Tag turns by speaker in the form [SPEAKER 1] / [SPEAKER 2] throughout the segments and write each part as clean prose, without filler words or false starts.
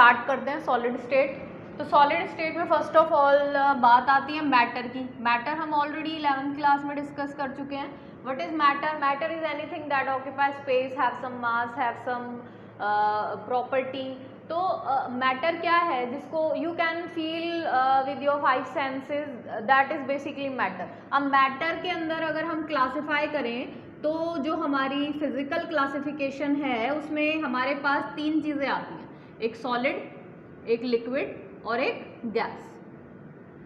[SPEAKER 1] Start करते हैं solid state. तो सॉलिड स्टेट में फर्स्ट ऑफ ऑल बात आती है मैटर की। मैटर हम ऑलरेडी 11th क्लास में डिस्कस कर चुके हैं। What is matter? Matter is anything that occupy space, have some mass, have some property. तो मैटर क्या है जिसको you can feel with your 5 senses, that is basically matter. अब मैटर के अंदर अगर हम क्लासिफाई करें तो जो हमारी फिजिकल क्लासिफिकेशन है उसमें हमारे पास 3 चीज़ें आती हैं, एक सॉलिड, एक लिक्विड और एक गैस।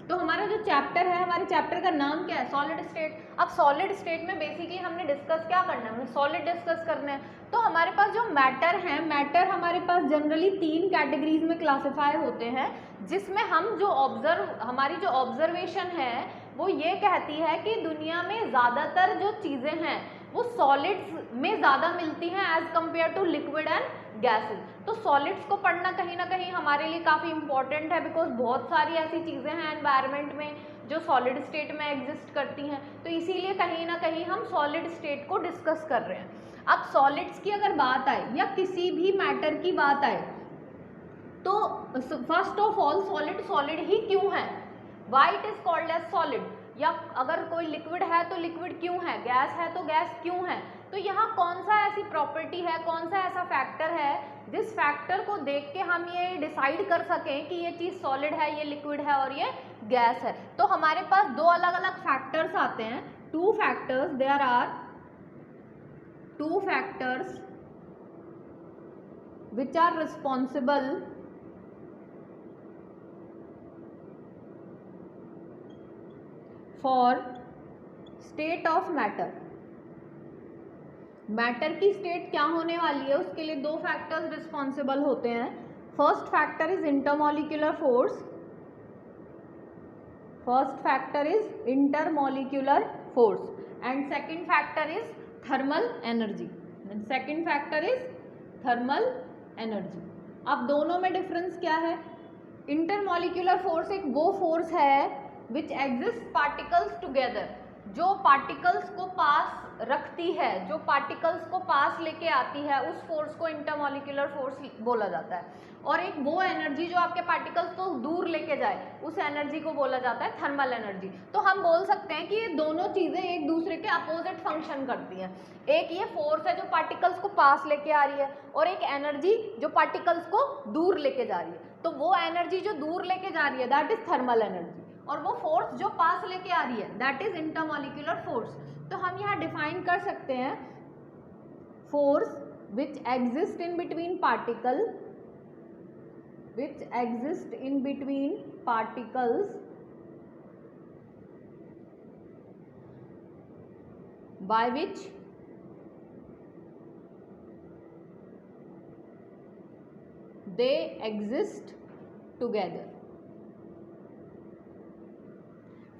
[SPEAKER 1] तो हमारा जो चैप्टर है, हमारे चैप्टर का नाम क्या है? Solid state. अब सॉलिड स्टेट में बेसिकली हमने डिस्कस क्या करना है? हमें सॉलिड डिस्कस करना है। तो हमारे पास जो मैटर है, मैटर हमारे पास जनरली 3 कैटेगरीज में क्लासिफाई होते हैं, जिसमें हम जो हमारी जो ऑब्जर्वेशन है वो ये कहती है कि दुनिया में ज़्यादातर जो चीज़ें हैं वो सॉलिड्स में ज़्यादा मिलती हैं as compare to liquid and gases. तो सॉलिड्स को पढ़ना कहीं ना कहीं हमारे लिए काफ़ी इंपॉर्टेंट है, बिकॉज बहुत सारी ऐसी चीज़ें हैं एनवायरनमेंट में जो सॉलिड स्टेट में एग्जिस्ट करती हैं। तो इसीलिए कहीं ना कहीं हम सॉलिड स्टेट को डिस्कस कर रहे हैं। अब सॉलिड्स की अगर बात आए या किसी भी मैटर की बात आए तो फर्स्ट ऑफ ऑल सॉलिड ही क्यों है? Why it is called as solid? या अगर कोई लिक्विड है तो लिक्विड क्यों है, गैस है तो गैस क्यों है? तो यहाँ कौन सा ऐसी प्रॉपर्टी है, कौन सा ऐसा फैक्टर है जिस फैक्टर को देख के हम ये डिसाइड कर सकें कि ये चीज़ सॉलिड है, ये लिक्विड है और ये गैस है? तो हमारे पास 2 अलग अलग फैक्टर्स आते हैं, 2 factors. There are 2 factors which are responsible for state of matter. Matter की स्टेट क्या होने वाली है उसके लिए 2 फैक्टर्स रिस्पॉन्सिबल होते हैं। First factor is intermolecular force, first factor is intermolecular force and second factor is thermal energy, second factor is thermal energy. अब दोनों में डिफरेंस क्या है? इंटरमॉलिक्यूलर फोर्स एक वो फोर्स है विच एग्जिस्ट पार्टिकल्स टुगेदर, जो पार्टिकल्स को पास रखती है, जो पार्टिकल्स को पास लेके आती है, उस फोर्स को इंटरमॉलिक्यूलर फोर्स बोला जाता है। और एक वो एनर्जी जो आपके पार्टिकल्स को दूर लेके जाए, उस एनर्जी को बोला जाता है थर्मल एनर्जी। तो हम बोल सकते हैं कि ये दोनों चीज़ें एक दूसरे के अपोजिट फंक्शन करती हैं। एक ये फोर्स है जो पार्टिकल्स को पास लेके आ रही है और एक एनर्जी जो पार्टिकल्स को दूर लेके जा रही है। तो वो एनर्जी जो दूर लेके जा रही है दैट इज थर्मल एनर्जी, और वो फोर्स जो पास लेके आ रही है दैट इज इंटरमॉलिक्यूलर फोर्स। तो हम यहाँ डिफाइन कर सकते हैं force which exist in between particle, which exist in between particles by which they exist together.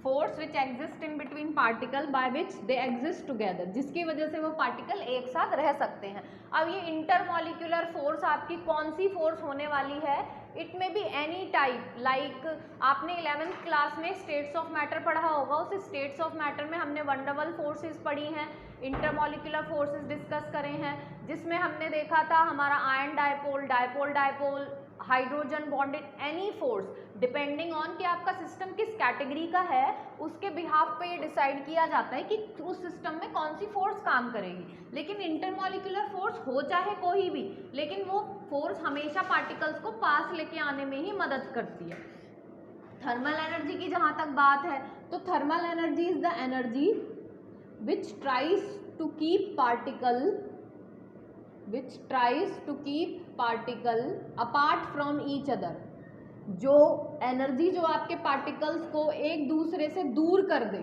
[SPEAKER 1] Force which exist in between particle by which they exist together, जिसकी वजह से वो पार्टिकल एक साथ रह सकते हैं। अब ये इंटरमॉलिक्यूलर फोर्स आपकी कौन सी फोर्स होने वाली है? It may be any type, like आपने 11th क्लास में स्टेट्स ऑफ मैटर पढ़ा होगा। उस स्टेट्स ऑफ मैटर में हमने वंडरवल फोर्सेस पढ़ी हैं, इंटरमॉलिक्यूलर फोर्सेस डिस्कस करे हैं, जिसमें हमने देखा था हमारा ion dipole, dipole dipole, hydrogen bonded, any force depending on कि आपका सिस्टम किस कैटेगरी का है उसके बिहाफ पे ये डिसाइड किया जाता है कि उस सिस्टम में कौन सी फोर्स काम करेगी। लेकिन इंटरमॉलिक्यूलर फोर्स हो चाहे कोई भी, लेकिन वो फोर्स हमेशा पार्टिकल्स को पास लेके आने में ही मदद करती है। थर्मल एनर्जी की जहाँ तक बात है तो thermal energy is the energy which tries to keep particle apart from each other. जो एनर्जी जो आपके पार्टिकल्स को एक दूसरे से दूर कर दे,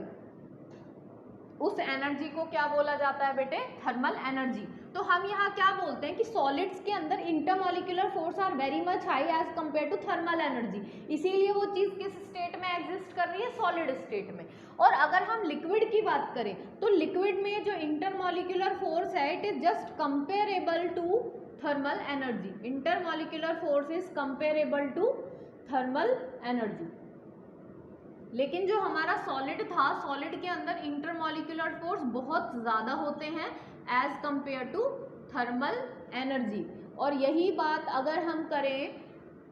[SPEAKER 1] उस एनर्जी को क्या बोला जाता है बेटे? Thermal energy. तो हम यहाँ क्या बोलते हैं कि सॉलिड्स के अंदर intermolecular force are very much high as compare to thermal energy, इसीलिए वो चीज़ किस स्टेट में एग्जिस्ट कर रही है? सॉलिड स्टेट में। और अगर हम लिक्विड की बात करें तो लिक्विड में जो इंटरमॉलिक्यूलर फोर्स है it is just comparable to thermal energy. Intermolecular force is comparable to thermal energy. लेकिन जो हमारा सॉलिड था, सॉलिड के अंदर इंटरमॉलिक्यूलर फोर्स बहुत ज़्यादा होते हैं as compare to thermal energy. और यही बात अगर हम करें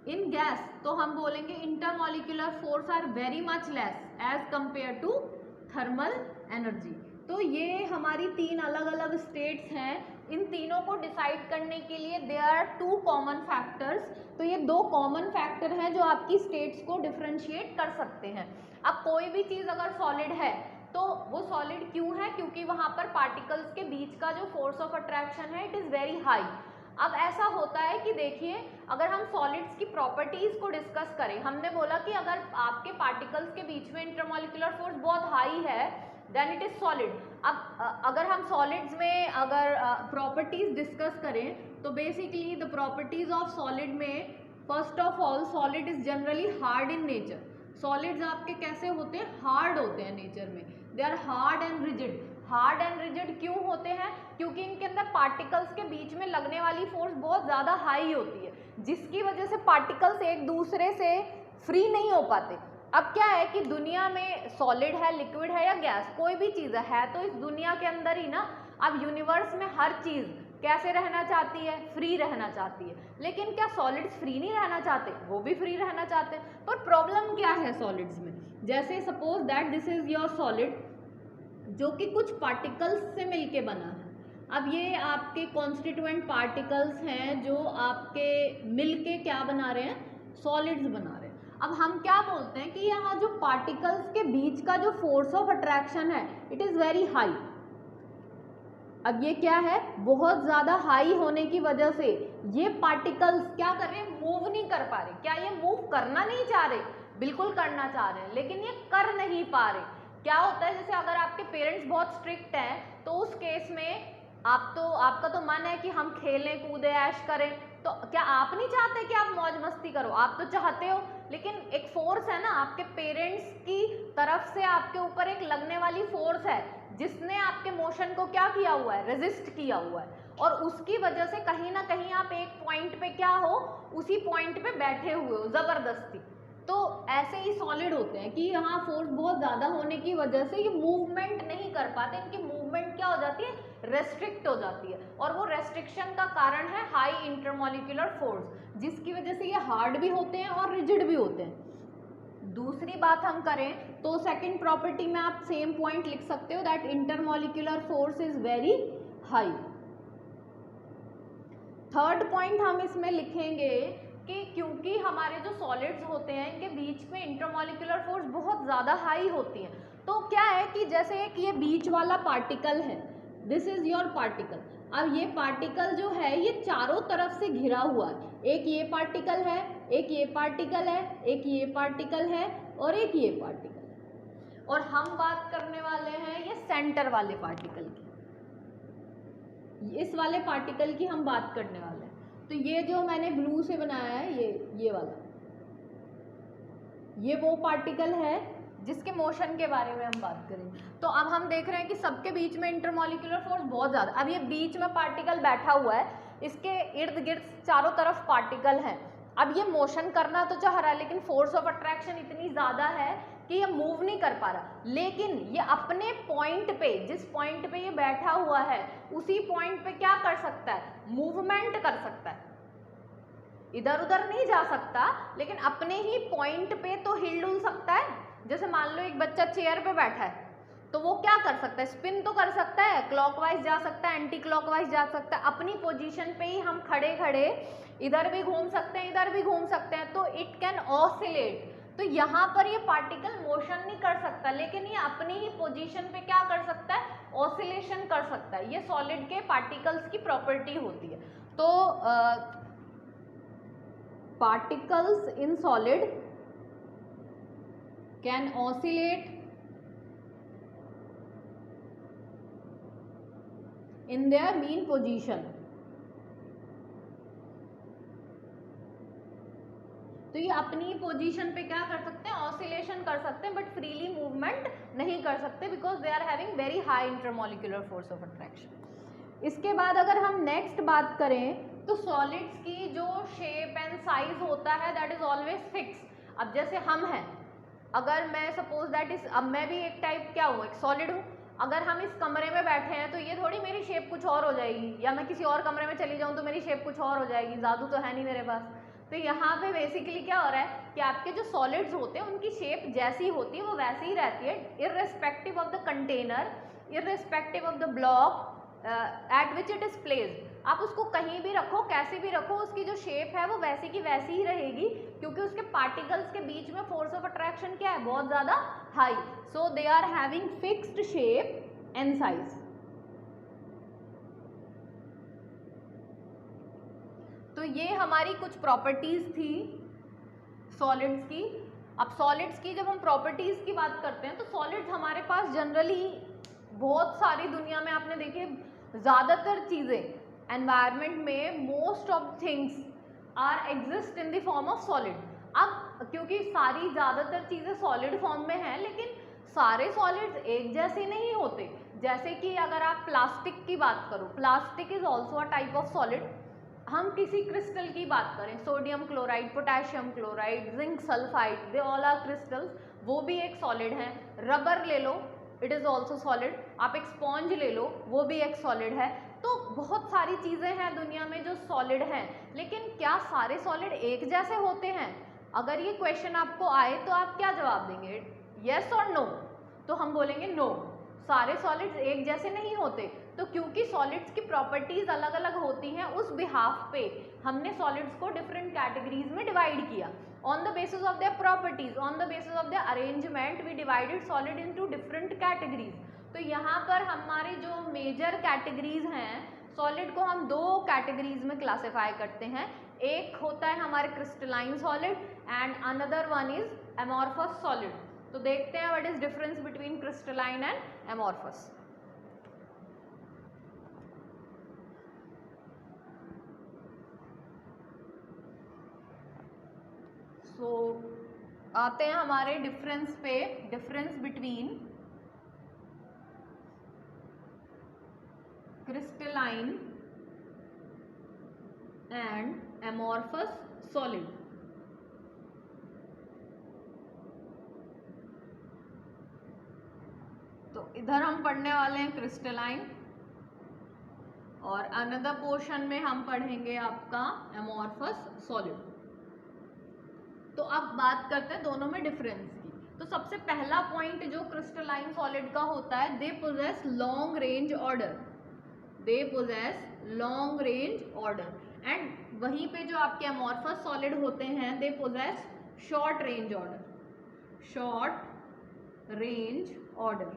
[SPEAKER 1] इन गैस तो हम बोलेंगे intermolecular force are very much less as compare to thermal energy. तो ये हमारी 3 अलग अलग स्टेट्स हैं। इन तीनों को डिसाइड करने के लिए देयर आर 2 कॉमन फैक्टर्स। तो ये 2 कॉमन फैक्टर हैं जो आपकी स्टेट्स को डिफरेंशिएट कर सकते हैं। अब कोई भी चीज़ अगर सॉलिड है तो वो सॉलिड क्यों है, क्योंकि वहाँ पर पार्टिकल्स के बीच का जो फोर्स ऑफ अट्रैक्शन है इट इज़ वेरी हाई। अब ऐसा होता है कि देखिए, अगर हम सॉलिड्स की प्रॉपर्टीज को डिस्कस करें, हमने बोला कि अगर आपके पार्टिकल्स के बीच में इंटरमॉलिक्यूलर फोर्स बहुत हाई है देन इट इज सॉलिड। अब अगर हम सॉलिड्स में अगर प्रॉपर्टीज डिस्कस करें तो basically the properties of solid में first of all solid is generally hard in nature. Solids आपके कैसे होते हैं, हार्ड होते हैं नेचर में, they are hard and rigid. Hard and rigid क्यों होते हैं, क्योंकि इनके अंदर पार्टिकल्स के बीच में लगने वाली फोर्स बहुत ज़्यादा हाई होती है, जिसकी वजह से पार्टिकल्स एक दूसरे से फ्री नहीं हो पाते। अब क्या है कि दुनिया में सॉलिड है, लिक्विड है या गैस, कोई भी चीज़ है तो इस दुनिया के अंदर ही ना। अब यूनिवर्स में हर चीज़ कैसे रहना चाहती है, फ्री रहना चाहती है। लेकिन क्या सॉलिड्स फ्री नहीं रहना चाहते, वो भी फ्री रहना चाहते हैं। पर प्रॉब्लम क्या है सॉलिड्स में, जैसे suppose that this is your solid जो कि कुछ पार्टिकल्स से मिलके बना है। अब ये आपके कॉन्स्टिट्यूएंट पार्टिकल्स हैं जो आपके मिलके क्या बना रहे हैं, सॉलिड्स बना रहे हैं। अब हम क्या बोलते हैं कि यहाँ जो पार्टिकल्स के बीच का जो फोर्स ऑफ अट्रैक्शन है इट इज़ वेरी हाई। अब ये क्या है, बहुत ज़्यादा हाई होने की वजह से ये पार्टिकल्स क्या कर रहे हैं, मूव नहीं कर पा रहे। क्या ये मूव करना नहीं चाह रहे, बिल्कुल करना चाह रहे हैं, लेकिन ये कर नहीं पा रहे। क्या होता है, जैसे अगर आपके पेरेंट्स बहुत स्ट्रिक्ट हैं तो उस केस में आपका तो मन है कि हम खेलें कूदें ऐश करें, तो क्या आप नहीं चाहते कि आप मौज मस्ती करो, आप तो चाहते हो, लेकिन एक फोर्स है ना आपके पेरेंट्स की तरफ से आपके ऊपर एक लगने वाली फोर्स है जिसने आपके मोशन को क्या किया हुआ है, रेजिस्ट किया हुआ है, और उसकी वजह से कहीं ना कहीं आप एक पॉइंट पे क्या हो, उसी पॉइंट पे बैठे हुए हो जबरदस्ती। तो ऐसे ही सॉलिड होते हैं कि यहाँ फोर्स बहुत ज़्यादा होने की वजह से ये मूवमेंट नहीं कर पाते, इनकी मूवमेंट क्या हो जाती है, रेस्ट्रिक्ट हो जाती है, और वो रेस्ट्रिक्शन का कारण है हाई इंटरमॉलिक्यूलर फोर्स, जिसकी वजह से ये हार्ड भी होते हैं और रिजिड भी होते हैं। दूसरी बात हम करें तो सेकंड प्रॉपर्टी में आप सेम पॉइंट लिख सकते हो that intermolecular force is very high. Third point हम इसमें लिखेंगे कि क्योंकि हमारे जो सॉलिड्स होते हैं इनके बीच में इंटरमॉलिक्यूलर फोर्स बहुत ज़्यादा हाई होती है, तो क्या है कि जैसे एक ये बीच वाला पार्टिकल है, दिस इज योर पार्टिकल। अब ये पार्टिकल जो है ये चारों तरफ से घिरा हुआ है, एक ये पार्टिकल है, एक ये पार्टिकल है, एक ये पार्टिकल है और एक ये पार्टिकल है, और हम बात करने वाले हैं ये सेंटर वाले पार्टिकल की, इस वाले पार्टिकल की हम बात करने वाले हैं। तो ये जो मैंने ब्लू से बनाया है ये वाला, ये वो पार्टिकल है जिसके मोशन के बारे में हम बात करेंगे। तो अब हम देख रहे हैं कि सबके बीच में इंटरमॉलिक्यूलर फोर्स बहुत ज़्यादा। अब ये बीच में पार्टिकल बैठा हुआ है, इसके इर्द गिर्द चारों तरफ पार्टिकल हैं। अब ये मोशन करना तो चाह रहा है लेकिन फोर्स ऑफ अट्रैक्शन इतनी ज़्यादा है कि ये मूव नहीं कर पा रहा, लेकिन ये अपने पॉइंट पे, जिस पॉइंट पे ये बैठा हुआ है उसी पॉइंट पे क्या कर सकता है, मूवमेंट कर सकता है, इधर उधर नहीं जा सकता लेकिन अपने ही पॉइंट पे तो हिल डुल सकता है। जैसे मान लो एक बच्चा चेयर पे बैठा है तो वो क्या कर सकता है, स्पिन तो कर सकता है, क्लॉकवाइज जा सकता है, एंटी क्लॉकवाइज जा सकता है, अपनी पोजीशन पे ही हम खड़े खड़े इधर भी घूम सकते हैं, इधर भी घूम सकते हैं, तो इट कैन ऑसिलेट। तो यहाँ पर ये पार्टिकल मोशन नहीं कर सकता लेकिन ये अपनी ही पोजीशन पे क्या कर सकता है, ऑसिलेशन कर सकता है। ये सॉलिड के पार्टिकल्स की प्रॉपर्टी होती है। तो particles in solid can oscillate in their mean position। तो ये अपनी पोजीशन पे क्या कर सकते हैं, ऑसिलेशन कर सकते हैं, बट फ्रीली मूवमेंट नहीं कर सकते because they are having very high intermolecular force of attraction. इसके बाद अगर हम नेक्स्ट बात करें तो सॉलिड्स की जो शेप एंड साइज होता है दैट इज ऑलवेज फिक्स। अब जैसे हम हैं, अगर मैं सपोज दैट इज, अब मैं भी एक टाइप क्या हूँ, एक सॉलिड हूँ, अगर हम इस कमरे में बैठे हैं तो ये थोड़ी मेरी शेप कुछ और हो जाएगी, या मैं किसी और कमरे में चली जाऊँ तो मेरी शेप कुछ और हो जाएगी, जादू तो है नहीं मेरे पास। तो यहाँ पे बेसिकली क्या हो रहा है कि आपके जो सॉलिड्स होते हैं उनकी शेप जैसी होती है वो वैसी ही रहती है, irrespective of the container, irrespective of the block eight which it is placed. आप उसको कहीं भी रखो, कैसे भी रखो, उसकी जो शेप है वो वैसी की वैसी ही रहेगी, क्योंकि उसके पार्टिकल्स के बीच में फोर्स ऑफ अट्रैक्शन क्या है, बहुत ज्यादा high. So they are having fixed shape and size. तो ये हमारी कुछ प्रॉपर्टीज थी सॉलिड्स की। अब सॉलिड्स की जब हम प्रॉपर्टीज की बात करते हैं तो सॉलिड्स हमारे पास जनरली बहुत सारी दुनिया में आपने देखे ज़्यादातर चीज़ें एनवायरनमेंट में most of things are exist in the form of solid. अब क्योंकि सारी ज़्यादातर चीज़ें सॉलिड फॉर्म में हैं, लेकिन सारे सॉलिड्स एक जैसे नहीं होते। जैसे कि अगर आप प्लास्टिक की बात करो, plastic is also a type of solid. हम किसी क्रिस्टल की बात करें, sodium chloride, potassium chloride, zinc sulphide, they all are crystals, वो भी एक सॉलिड है। रबर ले लो, इट इज़ ऑल्सो सॉलिड। आप एक स्पॉन्ज ले लो, वो भी एक सॉलिड है। तो बहुत सारी चीज़ें हैं दुनिया में जो सॉलिड हैं, लेकिन क्या सारे सॉलिड एक जैसे होते हैं? अगर ये क्वेश्चन आपको आए तो आप क्या जवाब देंगे, येस और नो? तो हम बोलेंगे नो, सारे सॉलिड्स एक जैसे नहीं होते। तो क्योंकि सॉलिड्स की प्रॉपर्टीज अलग अलग होती हैं, उस बिहाफ पे हमने सॉलिड्स को डिफरेंट कैटेगरीज में डिवाइड किया। On the basis of their properties, on the basis of their arrangement, we divided solid into different categories. तो यहाँ पर हमारी जो मेजर कैटेगरीज हैं सॉलिड को, हम दो कैटेगरीज में क्लासीफाई करते हैं। एक होता है हमारे crystalline solid and another one is amorphous solid. तो देखते हैं what is difference between crystalline and amorphous. तो आते हैं हमारे डिफरेंस पे, difference between crystalline and amorphous solid. तो इधर हम पढ़ने वाले हैं क्रिस्टलाइन और अनदर पोर्शन में हम पढ़ेंगे आपका एमॉर्फस सॉलिड। तो अब बात करते हैं दोनों में डिफरेंस की। तो सबसे पहला पॉइंट जो क्रिस्टलाइन सॉलिड का होता है, they possess long range order, they possess long range order. And वहीं पे जो आपके एमॉर्फस सॉलिड होते हैं, they possess short range order, short range order.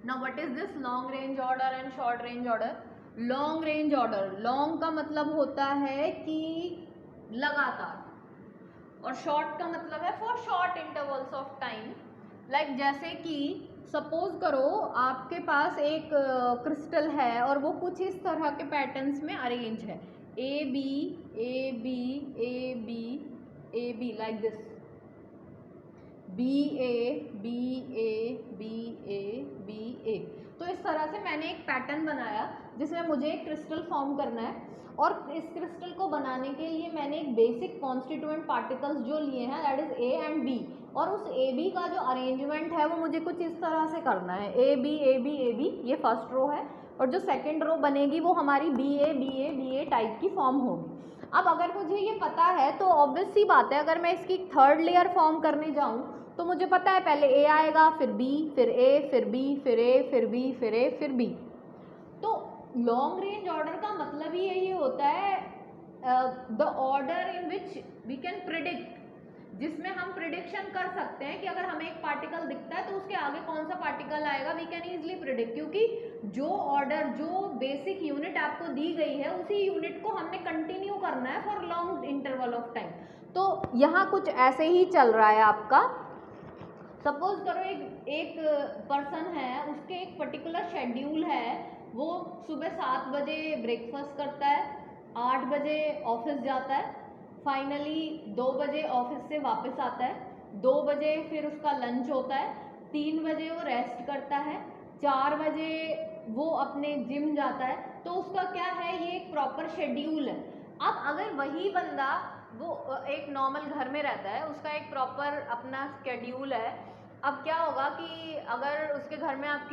[SPEAKER 1] Now what is this long range order and short range order? Long range order, long का मतलब होता है कि लगातार, और शॉर्ट का मतलब है for short intervals of time. Like जैसे कि सपोज करो आपके पास एक क्रिस्टल है और वो कुछ इस तरह के पैटर्न्स में अरेंज है, A B A B A B A B, like this, B A B A B A B A. तो इस तरह से मैंने एक पैटर्न बनाया जिसमें मुझे एक क्रिस्टल फॉर्म करना है, और इस क्रिस्टल को बनाने के लिए मैंने एक बेसिक कॉन्स्टिट्यूएंट पार्टिकल्स जो लिए हैं, that is A and B, और उस ए बी का जो अरेंजमेंट है वो मुझे कुछ इस तरह से करना है, A B A B A B, ये फर्स्ट रो है, और जो सेकंड रो बनेगी वो हमारी B A B A B A type की फॉर्म होगी। अब अगर मुझे ये पता है तो ऑब्वियस सी बात है, अगर मैं इसकी थर्ड लेयर फॉर्म करने जाऊँ तो मुझे पता है पहले ए आएगा, फिर बी, फिर ए, फिर बी, फिर ए, फिर बी, फिर ए, फिर बी। तो लॉन्ग रेंज ऑर्डर का मतलब ही यही होता है, the order in which we can predict, जिसमें हम प्रिडिक्शन कर सकते हैं कि अगर हमें एक पार्टिकल दिखता है तो उसके आगे कौन सा पार्टिकल आएगा, वी कैन इजीली प्रिडिक्ट, क्योंकि जो ऑर्डर, जो बेसिक यूनिट आपको दी गई है उसी यूनिट को हमने कंटिन्यू करना है for long interval of time. तो यहाँ कुछ ऐसे ही चल रहा है आपका। सपोज करो एक पर्सन है, उसके एक पर्टिकुलर शेड्यूल है, वो सुबह 7 बजे ब्रेकफास्ट करता है, 8 बजे ऑफिस जाता है, फाइनली 2 बजे ऑफिस से वापस आता है, 2 बजे फिर उसका लंच होता है, 3 बजे वो रेस्ट करता है, 4 बजे वो अपने जिम जाता है। तो उसका क्या है, ये एक प्रॉपर शेड्यूल है। अब अगर वही बंदा, वो एक नॉर्मल घर में रहता है, उसका एक प्रॉपर अपना शेड्यूल है, अब क्या होगा कि अगर उसके घर में आप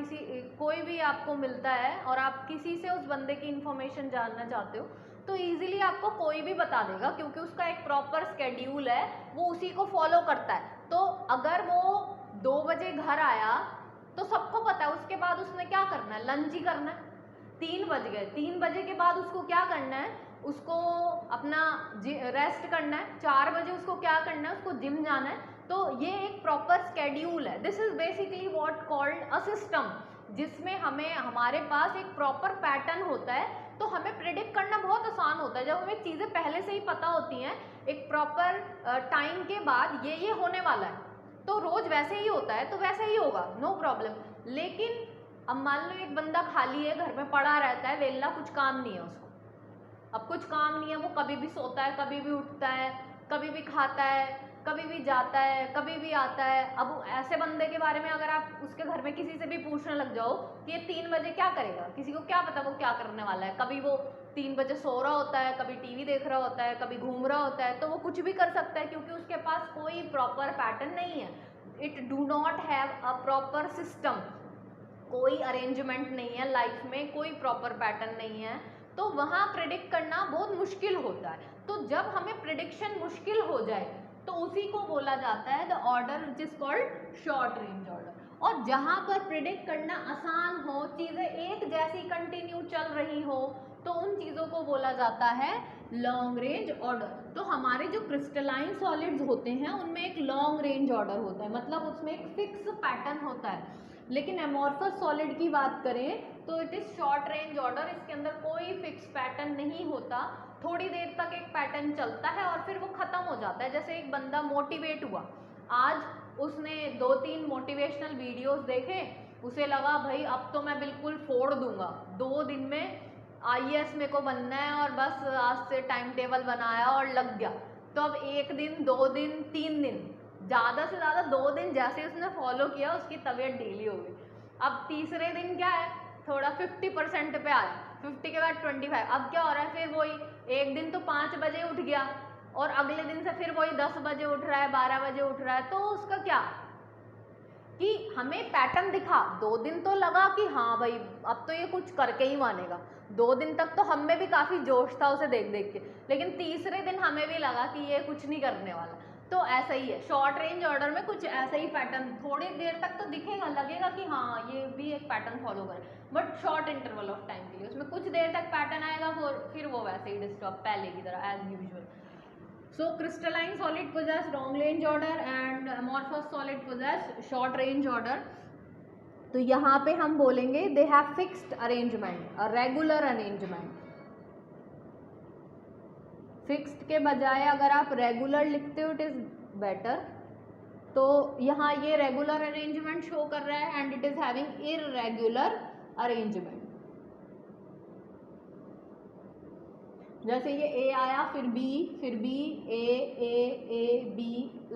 [SPEAKER 1] कोई भी आपको मिलता है और आप किसी से उस बंदे की इंफॉर्मेशन जानना चाहते हो, तो इजीली आपको कोई भी बता देगा, क्योंकि उसका एक प्रॉपर स्केड्यूल है, वो उसी को फॉलो करता है। तो अगर वो 2 बजे घर आया तो सबको पता है उसके बाद उसने क्या करना है, लंच ही करना है। 3 बज गए, 3 बजे के बाद उसको क्या करना है, उसको अपना रेस्ट करना है। 4 बजे उसको क्या करना है, उसको जिम जाना है। तो ये एक प्रॉपर स्केड्यूल है। This is basically what called a system, जिसमें हमारे पास एक प्रॉपर पैटर्न होता है। तो हमें प्रिडिक्ट करना बहुत आसान होता है जब हमें चीज़ें पहले से ही पता होती हैं, एक प्रॉपर टाइम के बाद ये होने वाला है, तो रोज वैसे ही होता है तो वैसे ही होगा, नो प्रॉब्लम। लेकिन अब मान लो एक बंदा खाली है, घर में पड़ा रहता है, वेल्ला, कुछ काम नहीं है उसको। अब कुछ काम नहीं है, वो कभी भी सोता है, कभी भी उठता है, कभी भी खाता है, कभी भी जाता है, कभी भी आता है। अब ऐसे बंदे के बारे में अगर आप उसके घर में किसी से भी पूछने लग जाओ कि ये 3 बजे क्या करेगा, किसी को क्या पता वो क्या करने वाला है। कभी वो 3 बजे सो रहा होता है, कभी टीवी देख रहा होता है, कभी घूम रहा होता है, तो वो कुछ भी कर सकता है, क्योंकि उसके पास कोई प्रॉपर पैटर्न नहीं है। It do not have a proper system, कोई अरेंजमेंट नहीं है लाइफ में, कोई प्रॉपर पैटर्न नहीं है, तो वहाँ प्रिडिक्ट करना बहुत मुश्किल होता है। तो जब हमें प्रिडिक्शन मुश्किल हो जाए तो उसी को बोला जाता है the order which is called short range order. और जहाँ पर प्रिडिक्ट करना आसान हो, चीज़ें एक जैसी कंटिन्यू चल रही हो, तो उन चीज़ों को बोला जाता है लॉन्ग रेंज ऑर्डर। तो हमारे जो क्रिस्टलाइन सॉलिड्स होते हैं उनमें एक लॉन्ग रेंज ऑर्डर होता है, मतलब उसमें एक फिक्स पैटर्न होता है। लेकिन एमॉर्फस सॉलिड की बात करें तो it is short range order, इसके अंदर कोई फिक्स पैटर्न नहीं होता। थोड़ी देर तक एक पैटर्न चलता है और फिर वो खत्म हो जाता है। जैसे एक बंदा मोटिवेट हुआ, आज उसने 2-3 मोटिवेशनल वीडियोस देखे, उसे लगा भाई अब तो मैं बिल्कुल फोड़ दूंगा, 2 दिन में IAS मेरे को बनना है, और बस आज से टाइम टेबल बनाया और लग गया। तो अब 1 दिन, 2 दिन, 3 दिन, ज़्यादा से ज़्यादा 2 दिन जैसे उसने फॉलो किया, उसकी तबीयत ढीली हो गई। अब तीसरे दिन क्या है, थोड़ा 50% पे आया, 50 के बाद 25। अब क्या हो रहा है, फिर वही एक दिन तो 5 बजे उठ गया और अगले दिन से फिर वही 10 बजे उठ रहा है, 12 बजे उठ रहा है। तो उसका क्या कि हमें पैटर्न दिखा, 2 दिन तो लगा कि हाँ भाई अब तो ये कुछ करके ही मानेगा, 2 दिन तक तो हम में भी काफ़ी जोश था उसे देख देख के, लेकिन तीसरे दिन हमें भी लगा कि ये कुछ नहीं करने वाला। तो ऐसा ही है शॉर्ट रेंज ऑर्डर में, कुछ ऐसा ही पैटर्न थोड़ी देर तक तो दिखेगा, लगेगा कि हाँ ये भी एक पैटर्न फॉलो करे, but short interval of time के लिए, उसमें कुछ देर तक पैटर्न आएगा, फिर वो वैसे ही डिस्टर्ब पहले की तरह as usual. So crystalline solid possess long range order and amorphous solid possess short range order. तो यहाँ पे हम बोलेंगे they have fixed arrangement, a regular arrangement. Fixed के बजाय अगर आप regular लिखते हो it is better. तो यहाँ ये regular arrangement show कर रहा है and it is having irregular arrangement. जैसे ये A आया, फिर B, फिर B, A, B,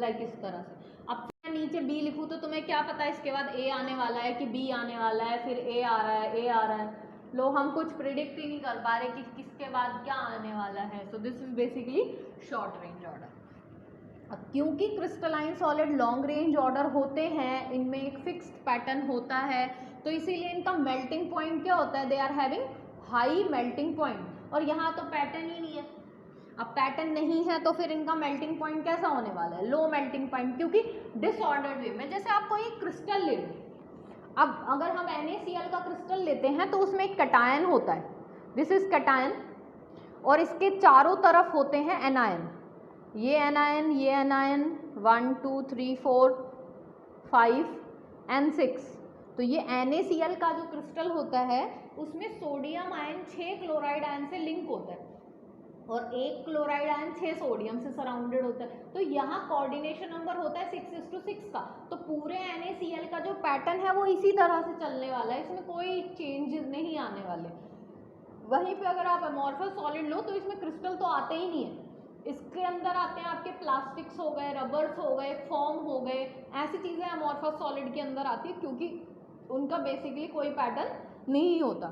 [SPEAKER 1] लाइक इस तरह से। अब मैं नीचे B लिखूँ तो तुम्हें क्या पता इसके बाद A आने वाला है कि B आने वाला है, फिर A आ रहा है, A आ रहा है। लो हम कुछ प्रिडिक्ट ही नहीं कर पा रहे कि किसके बाद क्या आने वाला है। So this is basically short range order. अब क्योंकि crystalline solid long range order होते हैं, इनमें एक फिक्स्ड पैटर्न होता है, तो इसीलिए इनका मेल्टिंग पॉइंट क्या होता है, they are having high melting point. और यहाँ तो पैटर्न ही नहीं है। अब पैटर्न नहीं है तो फिर इनका मेल्टिंग पॉइंट कैसा होने वाला है, लो मेल्टिंग पॉइंट, क्योंकि डिसऑर्डर्ड वे में। जैसे आपको एक क्रिस्टल ले लो, अब अगर हम NaCl का क्रिस्टल लेते हैं तो उसमें एक कैटायन होता है, दिस इज कैटायन, और इसके चारों तरफ होते हैं एनायन, ये एनायन, ये एनायन, 1 2 3 4 5 and 6। तो ये NaCl का जो क्रिस्टल होता है उसमें सोडियम आयन 6 क्लोराइड आयन से लिंक होता है और 1 क्लोराइड आयन 6 सोडियम से सराउंडेड होता है। तो यहाँ कोऑर्डिनेशन नंबर होता है 6:6 का। तो पूरे NaCl का जो पैटर्न है वो इसी तरह से चलने वाला है, इसमें कोई चेंजेस नहीं आने वाले। वहीं पे अगर आप अमॉर्फस सॉलिड लो तो इसमें क्रिस्टल तो आते ही नहीं है, इसके अंदर आते हैं आपके प्लास्टिक्स हो गए, रबर्स हो गए, फॉर्म हो गए, ऐसी चीज़ें अमॉर्फस सॉलिड के अंदर आती है, क्योंकि उनका बेसिकली कोई पैटर्न नहीं होता।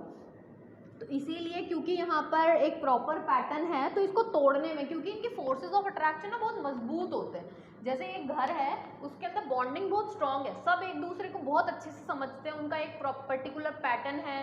[SPEAKER 1] तो इसीलिए क्योंकि यहाँ पर एक प्रॉपर पैटर्न है तो इसको तोड़ने में, क्योंकि इनके फोर्सेस ऑफ अट्रैक्शन ना बहुत मजबूत होते हैं। जैसे एक घर है उसके अंदर बॉन्डिंग बहुत स्ट्रांग है, सब एक दूसरे को बहुत अच्छे से समझते हैं, उनका एक पर्टिकुलर पैटर्न है,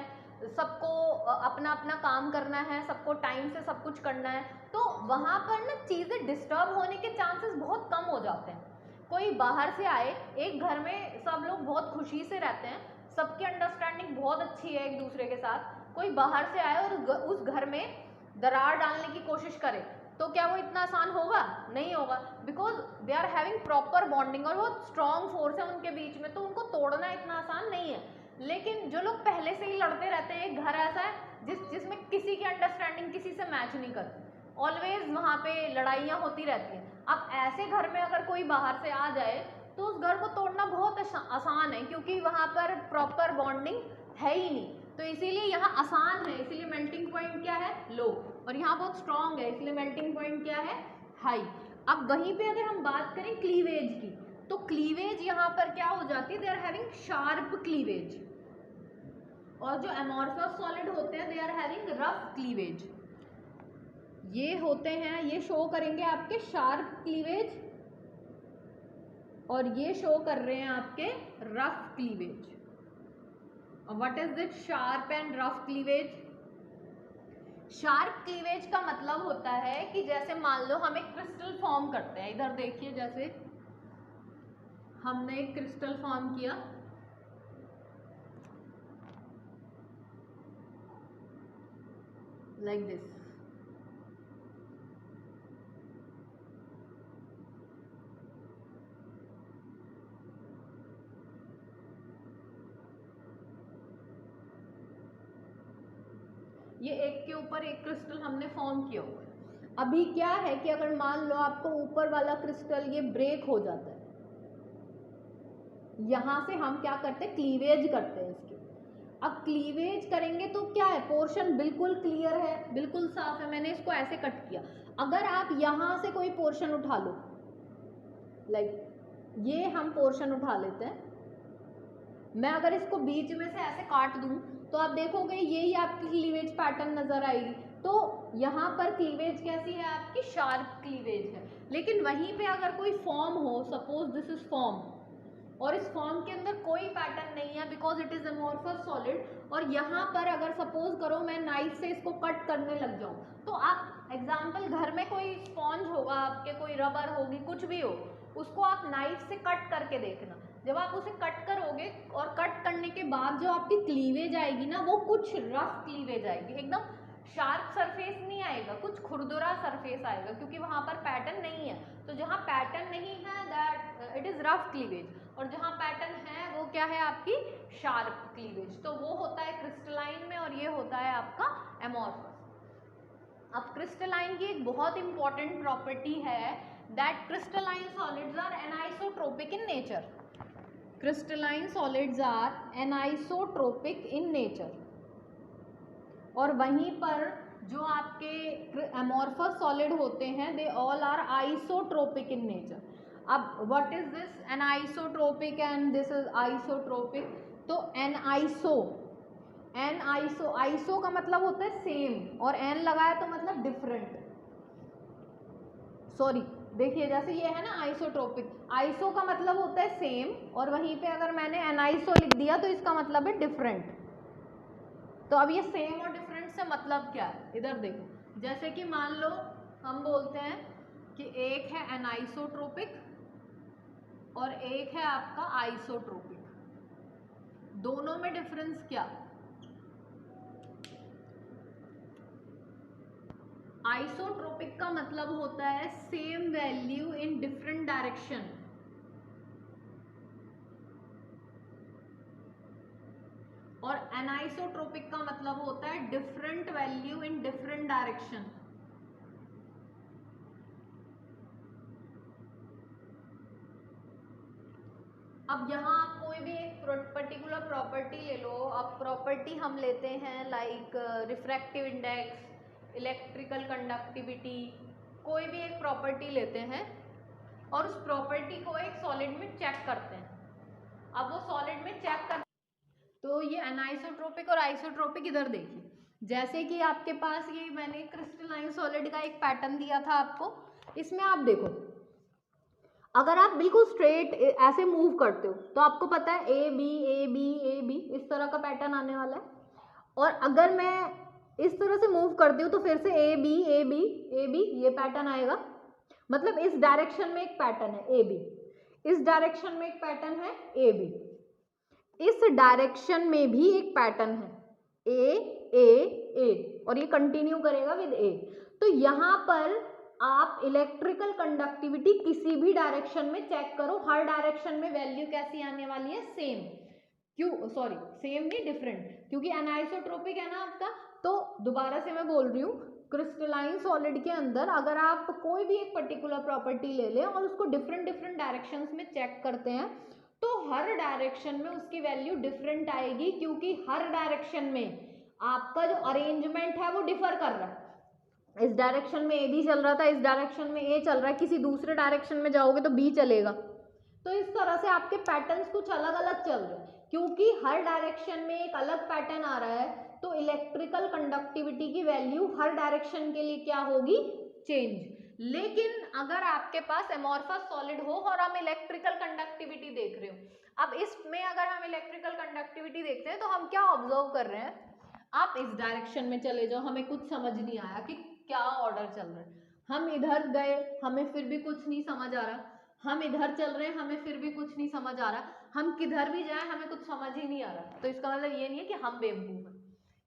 [SPEAKER 1] सबको अपना अपना काम करना है, सबको टाइम से सब कुछ करना है, तो वहाँ पर ना चीज़ें डिस्टर्ब होने के चांसेस बहुत कम हो जाते हैं। कोई बाहर से आए, एक घर में सब लोग बहुत खुशी से रहते हैं, सबकी अंडरस्टैंडिंग बहुत अच्छी है एक दूसरे के साथ, कोई बाहर से आए और उस घर में दरार डालने की कोशिश करे, तो क्या वो इतना आसान होगा? नहीं होगा, because they are having proper bonding और बहुत स्ट्रॉन्ग फोर्स है उनके बीच में, तो उनको तोड़ना इतना आसान नहीं है। लेकिन जो लोग पहले से ही लड़ते रहते हैं, एक घर ऐसा है जिसमें किसी की अंडरस्टैंडिंग किसी से मैच नहीं करती, ऑलवेज वहाँ पे लड़ाइयाँ होती रहती हैं। अब ऐसे घर में अगर कोई बाहर से आ जाए तो उस घर को तोड़ना बहुत आसान है, क्योंकि वहाँ पर प्रॉपर बॉन्डिंग है ही नहीं, तो इसीलिए यहाँ आसान है, इसीलिए मेल्टिंग पॉइंट क्या है? लो। और यहाँ बहुत स्ट्रॉन्ग है, इसलिए मेल्टिंग पॉइंट क्या है? हाई। अब वहीं पे अगर हम बात करें क्लीवेज की, तो क्लीवेज यहाँ पर क्या हो जाती है? They are having sharp cleavage. और जो एमॉर्फस सॉलिड होते हैं they are having rough cleavage. ये होते हैं, ये शो करेंगे आपके शार्प क्लीवेज, और ये शो कर रहे हैं आपके rough cleavage. What is this sharp and rough cleavage? Sharp cleavage का मतलब होता है कि जैसे मान लो हम एक क्रिस्टल फॉर्म करते हैं, इधर देखिए, जैसे हमने एक क्रिस्टल फॉर्म किया, लाइक दिस, ये एक के ऊपर एक क्रिस्टल हमने फॉर्म किया हुआ है। अभी क्या है कि अगर मान लो आपको ऊपर वाला क्रिस्टल ये ब्रेक हो जाता है, यहां से हम क्या करते हैं? क्लीवेज करते हैं इसके। अब क्लीवेज करेंगे तो क्या है? पोर्शन बिल्कुल क्लियर है, बिल्कुल साफ है, मैंने इसको ऐसे कट किया। अगर आप यहां से कोई पोर्शन उठा लो, लाइक ये हम पोर्शन उठा लेते हैं, मैं अगर इसको बीच में से ऐसे काट दूं तो आप देखोगे यही आपकी क्लीवेज पैटर्न नजर आएगी। तो यहाँ पर क्लीवेज कैसी है आपकी? शार्प क्लीवेज है। लेकिन वहीं पे अगर कोई फॉर्म हो, सपोज दिस इज फॉर्म, और इस फॉर्म के अंदर कोई पैटर्न नहीं है because it is amorphous solid, और यहाँ पर अगर सपोज करो मैं नाइफ से इसको कट करने लग जाऊं, तो आप एग्जाम्पल घर में कोई स्पॉन्ज होगा आपके, कोई रबर होगी, कुछ भी हो, उसको आप नाइफ से कट करके देखना। जब आप उसे कट करोगे और कट करने के बाद जो आपकी क्लीवेज आएगी ना, वो कुछ रफ क्लीवेज आएगी, एकदम शार्प सरफेस नहीं आएगा, कुछ खुरदुरा सरफेस आएगा, क्योंकि वहां पर पैटर्न नहीं है। तो जहां पैटर्न नहीं है that it is rough cleavage, और जहां पैटर्न है वो क्या है? आपकी शार्प क्लीवेज। तो वो होता है क्रिस्टलाइन में, और ये होता है आपका एमॉर्फस। अब क्रिस्टलाइन की एक बहुत इंपॉर्टेंट प्रॉपर्टी है that crystalline solids are anisotropic in nature. Crystalline solids are anisotropic in nature, और वहीं पर जो आपके एमॉर्फस सॉलिड होते हैं they all are isotropic in nature. अब what is this? Anisotropic and this is isotropic. तो एनाइसो, आइसो का मतलब होता है सेम, और एन लगाया तो मतलब डिफरेंट। सॉरी, देखिए जैसे ये है ना आइसोट्रोपिक, आइसो का मतलब होता है सेम, और वहीं पे अगर मैंने एनाइसो लिख दिया तो इसका मतलब है डिफरेंट। तो अब ये सेम और डिफरेंट से मतलब क्या है? इधर देखो, जैसे कि मान लो हम बोलते हैं कि एक है एनाइसोट्रोपिक और एक है आपका आइसोट्रोपिक, दोनों में डिफरेंस क्या? आइसोट्रोपिक का मतलब होता है same value in different direction, और एनाइसोट्रोपिक का मतलब होता है different value in different direction. अब यहाँ आप कोई भी एक पर्टिकुलर प्रॉपर्टी ले लो। अब प्रॉपर्टी हम लेते हैं like refractive index, electrical conductivity, कोई भी एक प्रॉपर्टी लेते हैं और उस प्रॉपर्टी को एक सॉलिड में चेक करते हैं। अब वो सॉलिड में चेक कर, तो ये एनाइसोट्रोपिक और आइसोट्रोपिक इधर देखिए, जैसे कि आपके पास ये मैंने क्रिस्टलाइन सॉलिड का एक पैटर्न दिया था आपको, इसमें आप देखो अगर आप बिल्कुल स्ट्रेट ऐसे मूव करते हो तो आपको पता है A B A B A B इस तरह का पैटर्न आने वाला है। और अगर मैं इस तरह से मूव करती हूँ तो फिर से A B A B A B ये पैटर्न आएगा, मतलब इस डायरेक्शन में एक पैटर्न है ए बी, इस डायरेक्शन में एक पैटर्न है ए बी, इस डायरेक्शन में भी एक पैटर्न है ए ए ए, और ये कंटिन्यू करेगा विद ए। तो यहाँ पर आप इलेक्ट्रिकल कंडक्टिविटी किसी भी डायरेक्शन में चेक करो, हर डायरेक्शन में वैल्यू कैसी आने वाली है, सेम। क्यों, सॉरी सेम नहीं डिफरेंट, क्योंकि एनाइसोट्रोपिक है ना आपका। तो दोबारा से मैं बोल रही हूँ, क्रिस्टलाइन सॉलिड के अंदर अगर आप कोई भी एक पर्टिकुलर प्रॉपर्टी ले लें और उसको डिफरेंट डिफरेंट डायरेक्शंस में चेक करते हैं तो हर डायरेक्शन में उसकी वैल्यू डिफरेंट आएगी, क्योंकि हर डायरेक्शन में आपका जो अरेंजमेंट है वो डिफर कर रहा है। इस डायरेक्शन में ए बी चल रहा था, इस डायरेक्शन में ए चल रहा है, किसी दूसरे डायरेक्शन में जाओगे तो बी चलेगा। तो इस तरह से आपके पैटर्न्स कुछ अलग अलग चल रहे हैं, क्योंकि हर डायरेक्शन में एक अलग पैटर्न आ रहा है। तो इलेक्ट्रिकल कंडक्टिविटी की वैल्यू हर डायरेक्शन के लिए क्या होगी, चेंज। लेकिन अगर आपके पास एमोर्फस सॉलिड हो और हम इलेक्ट्रिकल कंडक्टिविटी देख रहे हो, अब इसमें अगर हम इलेक्ट्रिकल कंडक्टिविटी देखते हैं तो हम क्या ऑब्जर्व कर रहे हैं, आप इस डायरेक्शन में चले जाओ, हमें कुछ समझ नहीं आया कि क्या ऑर्डर चल रहा है, हम इधर गए हमें फिर भी कुछ नहीं समझ आ रहा, हम इधर चल रहे हैं हमें फिर भी कुछ नहीं समझ आ रहा, हम किधर भी जाएं हमें कुछ समझ ही नहीं आ रहा। तो इसका मतलब ये नहीं है कि हम बेवकूफ हैं,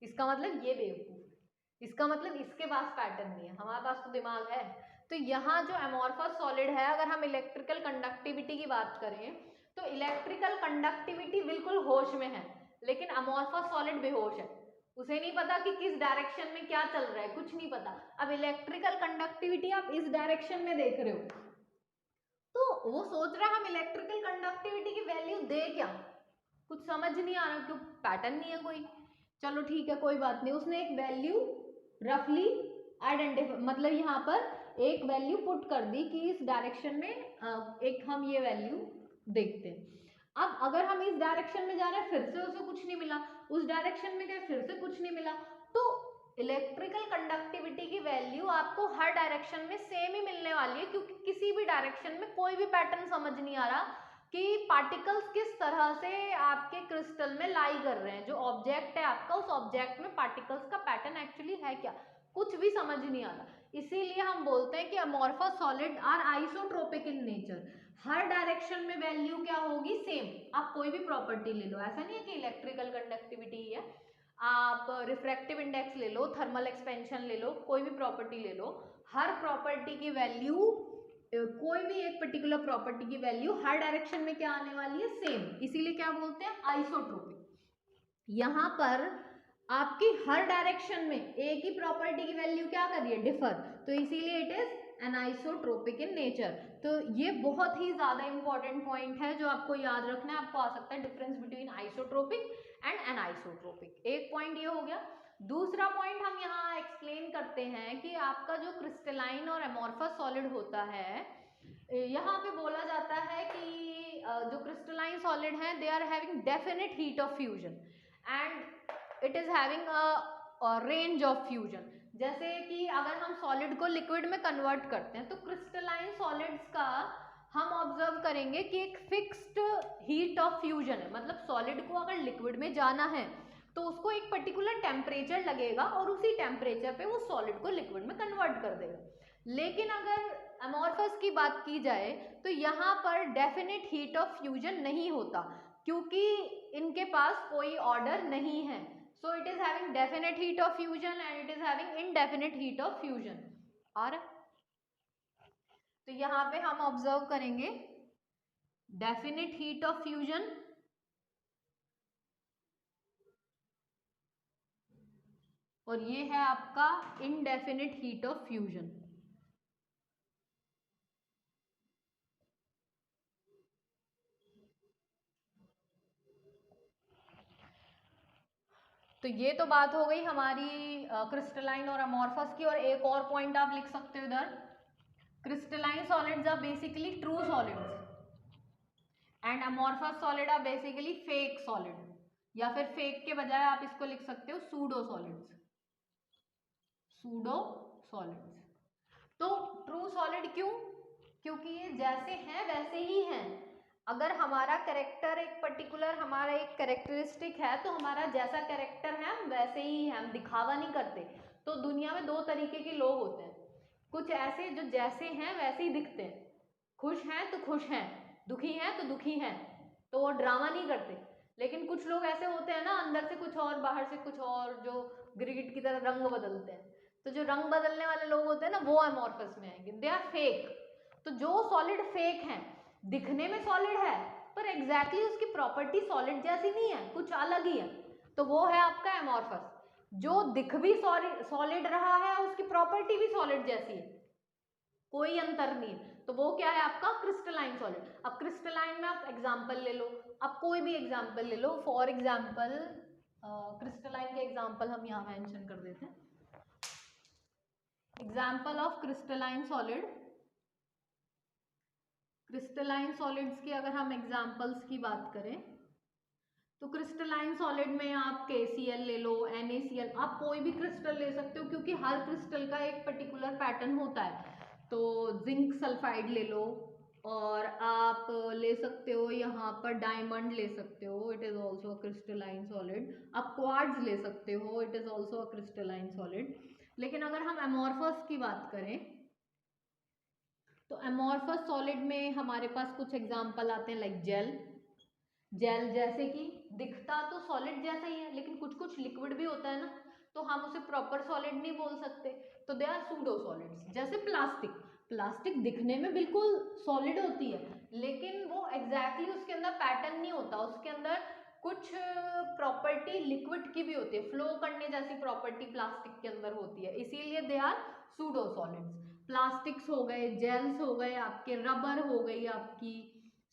[SPEAKER 1] इसका मतलब ये बेवकूफ है, इसका मतलब इसके पास पैटर्न नहीं है, हमारे पास तो दिमाग है। तो यहाँ जो एमोर्फस सॉलिड है, अगर हम इलेक्ट्रिकल कंडक्टिविटी की बात करें तो इलेक्ट्रिकल कंडक्टिविटी बिल्कुल होश में है, लेकिन अमोर्फस सॉलिड बेहोश है, उसे नहीं पता कि किस डायरेक्शन में क्या चल रहा है, कुछ नहीं पता। अब इलेक्ट्रिकल कंडक्टिविटी आप इस डायरेक्शन में देख रहे हो तो वो सोच रहा है हम इलेक्ट्रिकल कंडक्टिविटी की वैल्यू दे क्या, कुछ समझ नहीं आ रहा, क्यों पैटर्न नहीं है कोई। चलो ठीक है कोई बात नहीं, उसने एक वैल्यू रफली आइडेंटिफाई, मतलब यहाँ पर एक वैल्यू पुट कर दी कि इस डायरेक्शन में एक हम ये वैल्यू देखते हैं। अब अगर हम इस डायरेक्शन में जा रहे हैं फिर से उसे कुछ नहीं मिला, उस डायरेक्शन में गए फिर से कुछ नहीं मिला, तो इलेक्ट्रिकल कंडक्टिविटी की वैल्यू आपको हर डायरेक्शन में सेम ही मिलने वाली है, क्योंकि किसी भी डायरेक्शन में कोई भी पैटर्न समझ नहीं आ रहा कि पार्टिकल्स किस तरह से आपके क्रिस्टल में लाई कर रहे हैं, जो ऑब्जेक्ट है आपका उस ऑब्जेक्ट में पार्टिकल्स का पैटर्न एक्चुअली है क्या, कुछ भी समझ नहीं आ रहा। इसीलिए हम बोलते हैं कि amorphous solid are isotropic in nature, हर डायरेक्शन में वैल्यू क्या होगी, सेम। आप कोई भी प्रॉपर्टी ले लो, ऐसा नहीं है कि इलेक्ट्रिकल कंडक्टिविटी ही है, आप रिफ्रैक्टिव इंडेक्स ले लो, थर्मल एक्सपेंशन ले लो, कोई भी प्रॉपर्टी ले लो, हर प्रॉपर्टी की वैल्यू, कोई भी एक पर्टिकुलर प्रॉपर्टी की वैल्यू हर डायरेक्शन में क्या आने वाली है, सेम, इसीलिए क्या बोलते हैं, आइसोट्रोपिक। यहाँ पर आपकी हर डायरेक्शन में एक ही प्रॉपर्टी की वैल्यू क्या कर रही है, डिफर, तो इसीलिए it is anisotropic in nature. तो ये बहुत ही ज्यादा इंपॉर्टेंट पॉइंट है जो आपको याद रखना है, आपको आ सकता है difference between isotropic and anisotropic. एक पॉइंट ये हो गया। दूसरा पॉइंट हम यहाँ एक्सप्लेन करते हैं कि आपका जो क्रिस्टलाइन और एमोर्फस सॉलिड होता है, यहाँ पे बोला जाता है कि जो क्रिस्टलाइन सॉलिड है they are having definite heat of fusion and it is having a range of fusion. जैसे कि अगर हम सॉलिड को लिक्विड में कन्वर्ट करते हैं तो क्रिस्टलाइन सॉलिड्स का हम ऑब्जर्व करेंगे कि एक फिक्स्ड हीट ऑफ फ्यूजन है, मतलब सॉलिड को अगर लिक्विड में जाना है तो उसको एक पर्टिकुलर टेम्परेचर लगेगा और उसी टेम्परेचर पे वो सॉलिड को लिक्विड में कन्वर्ट कर देगा। लेकिन अगर अमोर्फस की बात की जाए तो यहाँ पर डेफिनेट हीट ऑफ फ्यूजन नहीं होता, क्योंकि इनके पास कोई ऑर्डर नहीं है। So it is having definite heat of fusion and it is having indefinite heat of fusion। और तो यहाँ पे हम ऑब्जर्व करेंगे डेफिनेट हीट ऑफ फ्यूजन और ये है आपका इनडेफिनेट हीट ऑफ फ्यूजन। तो ये तो बात हो गई हमारी क्रिस्टलाइन और अमोर्फस की। और एक और पॉइंट आप लिख सकते हो इधर, crystalline solids are basically true solids and amorphous solid are basically fake solid, या फिर फेक के बजाय आप इसको लिख सकते हो सूडो सॉलिड्स, सूडो सॉलिड्स। तो ट्रू सॉलिड क्यों, क्योंकि ये जैसे हैं वैसे ही हैं, अगर हमारा कैरेक्टर एक पर्टिकुलर, हमारा एक कैरेक्टरिस्टिक है तो हमारा जैसा कैरेक्टर है हम वैसे ही हैं, हम दिखावा नहीं करते। तो दुनिया में दो तरीके के लोग होते हैं, कुछ ऐसे जो जैसे हैं वैसे ही दिखते हैं, खुश हैं तो खुश हैं, दुखी हैं तो दुखी हैं, तो वो ड्रामा नहीं करते। लेकिन कुछ लोग ऐसे होते हैं ना, अंदर से कुछ और बाहर से कुछ और, जो गिरगिट की तरह रंग बदलते हैं। तो जो रंग बदलने वाले लोग होते हैं ना, वो अमॉर्फस में आएंगे, दे आर फेक। तो जो सॉलिड फेक है, दिखने में सॉलिड है पर एग्जैक्टली उसकी प्रॉपर्टी सॉलिड जैसी नहीं है, कुछ अलग ही है, तो वो है आपका अमॉर्फस। जो दिख भी सॉलिड रहा है उसकी प्रॉपर्टी भी सॉलिड जैसी है, कोई अंतर नहीं है, तो वो क्या है आपका क्रिस्टलाइन सॉलिड। अब क्रिस्टलाइन में आप एग्जांपल ले लो, आप कोई भी एग्जांपल ले लो, फॉर एग्जांपल क्रिस्टलाइन के एग्जांपल हम यहाँ मेंशन कर देते हैं। Example of crystalline solid, crystalline solids की अगर हम एग्जांपल्स की बात करें तो क्रिस्टलाइन सॉलिड में आप KCl ले लो, NaCl, आप कोई भी क्रिस्टल ले सकते हो क्योंकि हर क्रिस्टल का एक पर्टिकुलर पैटर्न होता है। तो जिंक सल्फाइड ले लो, और आप ले सकते हो यहाँ पर डायमंड ले सकते हो, it is also a crystalline solid. आप क्वार्ट्ज ले सकते हो, it is also a crystalline solid. लेकिन अगर हम अमॉर्फस की बात करें तो अमॉर्फस सॉलिड में हमारे पास कुछ एग्जाम्पल आते हैं, लाइक जेल। जेल जैसे कि दिखता तो सॉलिड जैसा ही है लेकिन कुछ कुछ लिक्विड भी होता है ना, तो हम उसे प्रॉपर सॉलिड नहीं बोल सकते, तो दे आर सूडो सॉलिड्स। जैसे प्लास्टिक, प्लास्टिक दिखने में बिल्कुल सॉलिड होती है लेकिन वो एग्जैक्टली उसके अंदर पैटर्न नहीं होता, उसके अंदर कुछ प्रॉपर्टी लिक्विड की भी होती है, फ्लो करने जैसी प्रॉपर्टी प्लास्टिक के अंदर होती है, इसीलिए they are pseudo solids. Plastics हो गए, जेल्स हो गए आपके, रबर हो गई आपकी,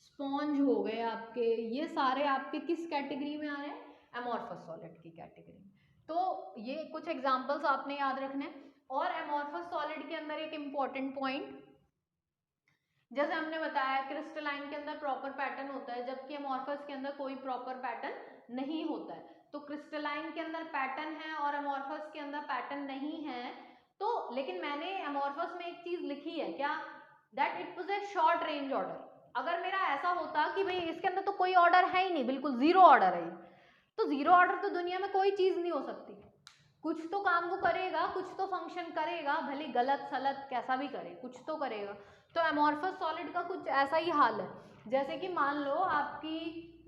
[SPEAKER 1] स्पॉन्ज हो गए आपके, ये सारे आपके किस कैटेगरी में आ रहे हैं, अमॉर्फस सॉलिड की कैटेगरी में। तो ये कुछ एग्जांपल्स आपने याद रखने हैं। और अमॉर्फस सॉलिड के अंदर एक इंपॉर्टेंट पॉइंट, जैसे हमने बताया क्रिस्टलाइन के अंदर प्रॉपर पैटर्न होता है जबकि अमॉर्फस के अंदर कोई प्रॉपर पैटर्न नहीं होता है। तो क्रिस्टलाइन के अंदर पैटर्न है और अमॉर्फस के अंदर पैटर्न नहीं है। तो लेकिन मैंने अमॉर्फस में एक चीज लिखी है क्या, that it was a short range order. अगर मेरा ऐसा होता कि भाई इसके अंदर तो कोई ऑर्डर है ही नहीं, बिल्कुल जीरो ऑर्डर है, तो जीरो ऑर्डर तो दुनिया में कोई चीज नहीं हो सकती। कुछ तो काम वो करेगा, कुछ तो फंक्शन करेगा, भले गलत सलत कैसा भी करे, कुछ तो करेगा। तो अमॉर्फस सॉलिड का कुछ ऐसा ही हाल है। जैसे कि मान लो आपकी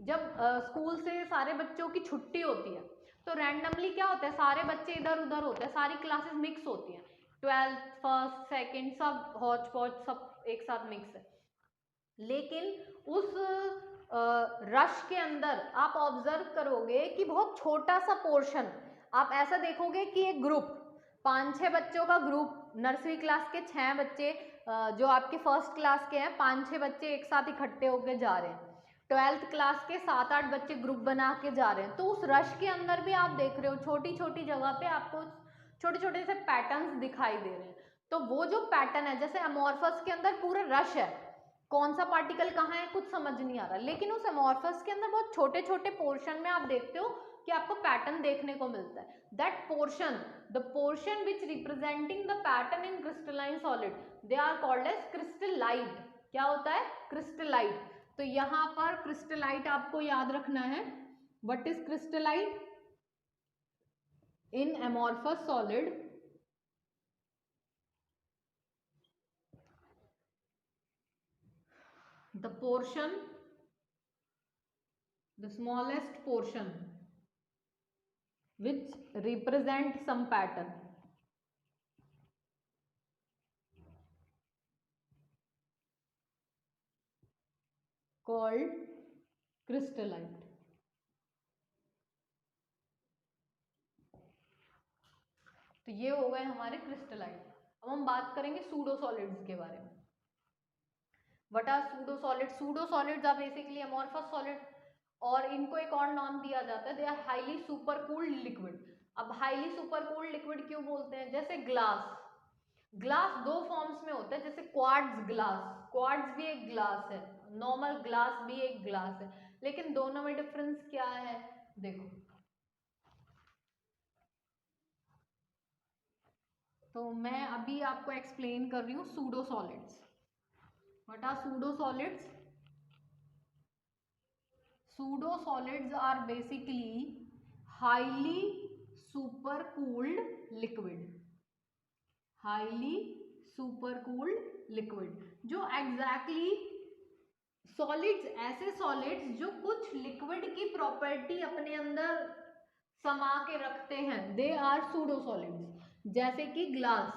[SPEAKER 1] जब स्कूल से सारे बच्चों की छुट्टी होती है तो रैंडमली क्या होता है, सारे बच्चे इधर उधर होते हैं, सारी क्लासेस मिक्स होती हैं, 12th फर्स्ट सेकंड सब हौच पौच सब एक साथ मिक्स है। लेकिन उस रश के अंदर आप ऑब्जर्व करोगे कि बहुत छोटा सा पोर्शन, आप ऐसा देखोगे कि एक ग्रुप 5-6 बच्चों का ग्रुप, नर्सरी क्लास के 6 बच्चे जो आपके फर्स्ट क्लास के हैं, 5-6 बच्चे एक साथ इकट्ठे होके जा रहे हैं, 12th क्लास के 7-8 बच्चे ग्रुप बना के जा रहे हैं। तो उस रश के अंदर भी आप देख रहे हो छोटी छोटी जगह पे आपको छोटे छोटे से पैटर्न्स दिखाई दे रहे हैं। तो वो जो पैटर्न है, जैसे अमॉर्फस के अंदर पूरा रश है, कौन सा पार्टिकल कहाँ है कुछ समझ नहीं आ रहा, लेकिन उस अमॉर्फस के अंदर बहुत छोटे छोटे पोर्शन में आप देखते हो कि आपको पैटर्न देखने को मिलता है। That portion, the portion which representing the pattern in crystalline solid, they are called as crystallite. क्या होता है, क्रिस्टलाइट। तो यहाँ पर क्रिस्टलाइट आपको याद रखना है, what is crystallite in amorphous solid, the portion, the smallest portion which represent some pattern called crystallite। तो ये हो गए हमारे क्रिस्टलाइट। अब हम बात करेंगे सूडो सॉलिड्स के बारे में। What are pseudo solids? Pseudo solids are basically amorphous solid, और इनको एक और नाम दिया जाता है, they are highly super cooled liquid. अब हाईली सुपर कूल्ड लिक्विड क्यों बोलते हैं? जैसे ग्लास, ग्लास दो फॉर्म्स में होता है, जैसे क्वार्ट्ज ग्लास, क्वार्ट्ज भी एक ग्लास है, नॉर्मल ग्लास भी एक ग्लास है, लेकिन दोनों में डिफरेंस क्या है देखो। तो मैं अभी आपको एक्सप्लेन कर रही हूँ pseudo solids. What are pseudo solids? Pseudo solids are basically highly super cooled liquid, highly super cooled liquid, जो एग्जैक्टली सॉलिड्स, ऐसे सॉलिड्स जो कुछ लिक्विड की प्रॉपर्टी अपने अंदर समा के रखते हैं, दे आर सूडो सॉलिड्स। जैसे कि ग्लास,